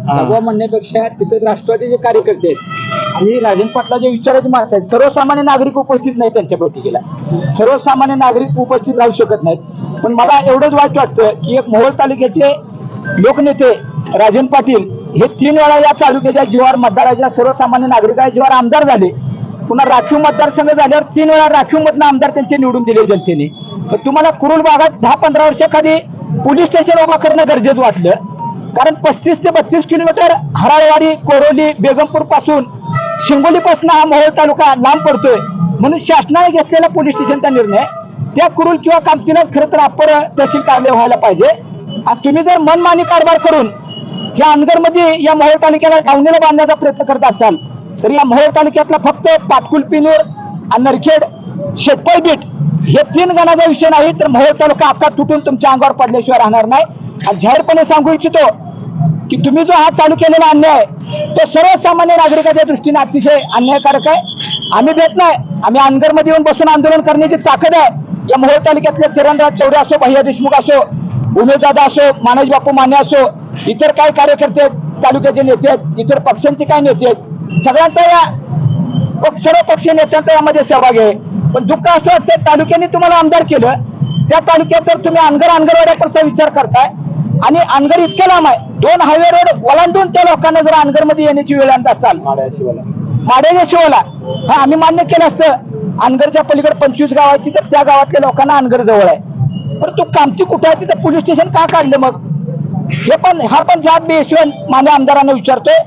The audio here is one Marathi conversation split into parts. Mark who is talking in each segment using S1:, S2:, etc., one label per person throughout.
S1: सगळं म्हणण्यापेक्षा तिथे राष्ट्रवादीचे कार्यकर्ते आहेत आणि राजन पाटलाच्या विचाराची माणसं आहेत. सर्वसामान्य नागरिक उपस्थित नाही त्यांच्या बैठकीला. सर्वसामान्य नागरिक उपस्थित राहू शकत नाहीत. पण मला एवढंच वाईट वाटतं की एक मोहोळ तालुक्याचे लोकनेते राजन पाटील हे 3 वेळा या तालुक्याच्या जीवावर मतदाराच्या सर्वसामान्य नागरिकाच्या जीवावर आमदार झाले. पुन्हा राखीव मतदारसंघ झाल्यावर 3 वेळा राखीव मधनं आमदार त्यांचे निवडून दिले जनतेने. तर तुम्हाला कुरुल भागात 10-15 वर्षाखाली पोलीस स्टेशन उभा करणं गरजेचं वाटलं. कारण 35 ते 32 किलोमीटर हराळवाडी, कोरोली, बेगमपूर पासून शिंगोली पासून हा मोहोळ तालुका लांब पडतोय. म्हणून शासनाने घेतलेला पोलीस स्टेशनचा निर्णय त्या कुरुल किंवा कामतीलाच खरं तर अप्पर तहसील कार्यालय व्हायला पाहिजे. आणि तुम्ही जर मनमानी कारभार करून या अनगरमध्ये या मोहोळ तालुक्याला गावणीला बांधण्याचा प्रयत्न करत असाल तर या मोहोळ तालुक्यातला फक्त पाटकुलपिनूर, नरखेड, शेटपळ बीट हे 3 गणाचा विषय नाही तर मोहोळ तालुका अख्खा तुटून तुमच्या अंगावर पडल्याशिवाय राहणार नाही. आणि जाहीरपणे सांगू इच्छितो की तुम्ही जो हा चालू केलेला अन्याय तो सर्वसामान्य नागरिकाच्या दृष्टीने अतिशय अन्यायकारक आहे. आम्ही भेट नाही, आम्ही अनगरमध्ये येऊन बसून आंदोलन करण्याची ताकद आहे. या मोहोळ तालुक्यातले चरणराज चौरे असो, भैया देशमुख असो, उमेशदादा असो, मानस बापू माने असो, इतर काय कार्यकर्ते आहेत, तालुक्याचे नेते आहेत, इतर पक्षांचे काय नेते आहेत, सगळ्यांचा या सर्व पक्षीय नेत्यांचा यामध्ये सहभाग आहे. पण दुःख असं वाटतं तालुक्याने तुम्हाला आमदार केलं, त्या तालुक्यात जर तुम्ही अनगरवाड्याचा विचार करताय आणि अनगर इतक्या लांब आहे, 2 हायवे रोड ओलांडून त्या लोकांना जर अनगरमध्ये येण्याची वेळ आणत असाल माड्याच्या शिवाला हा आम्ही मान्य केलं असतं. अनगरच्या पलीकडे 25 गाव आहेत तिथे त्या गावातल्या लोकांना अनगर जवळ आहे. परंतु कामती कुठे आहे तिथे पोलीस स्टेशन का काढलं मग हे पण हा पण जाब मी यशवंत माने आमदारांना विचारतोय.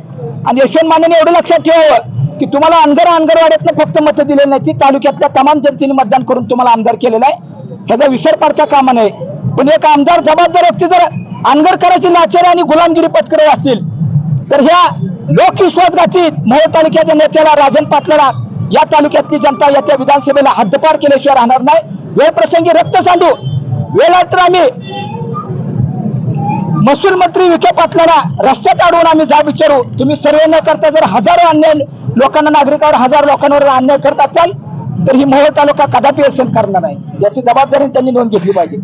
S1: आणि यशवंत मानेने एवढं लक्षात ठेवावं की तुम्हाला अनगरवाड्यातलं फक्त मतं दिले नाही, तालुक्यातल्या तमाम जनतेने मतदान करून तुम्हाला आमदार केलेला आहे. ह्याचा विसर पडता कामा नये. पण एक आमदार जबाबदार व्यक्ती जर अनगरकरांची लाचारी आणि गुलामगिरी पत्करत असतील तर ह्या लोकविश्वासघाती मोहोळ तालुक्याच्या नेत्याला राजन पाटलाला या तालुक्यातली जनता येत्या विधानसभेला हद्दपार केल्याशिवाय राहणार नाही. वेळ प्रसंगी रक्त सांडू वेळ तर आम्ही महसूल मंत्री विखे पाटलाला रस्त्यात अडवून आम्ही जाब विचारू. तुम्ही सर्वे न करता जर हजारो अन्याय लोकांना, नागरिकांवर, 1000 लोकांवर अन्याय करत असाल तर ही मोहोळ तालुका कदापि सहन करणार नाही. याची जबाबदारी त्यांनी नोंद घेतली पाहिजे.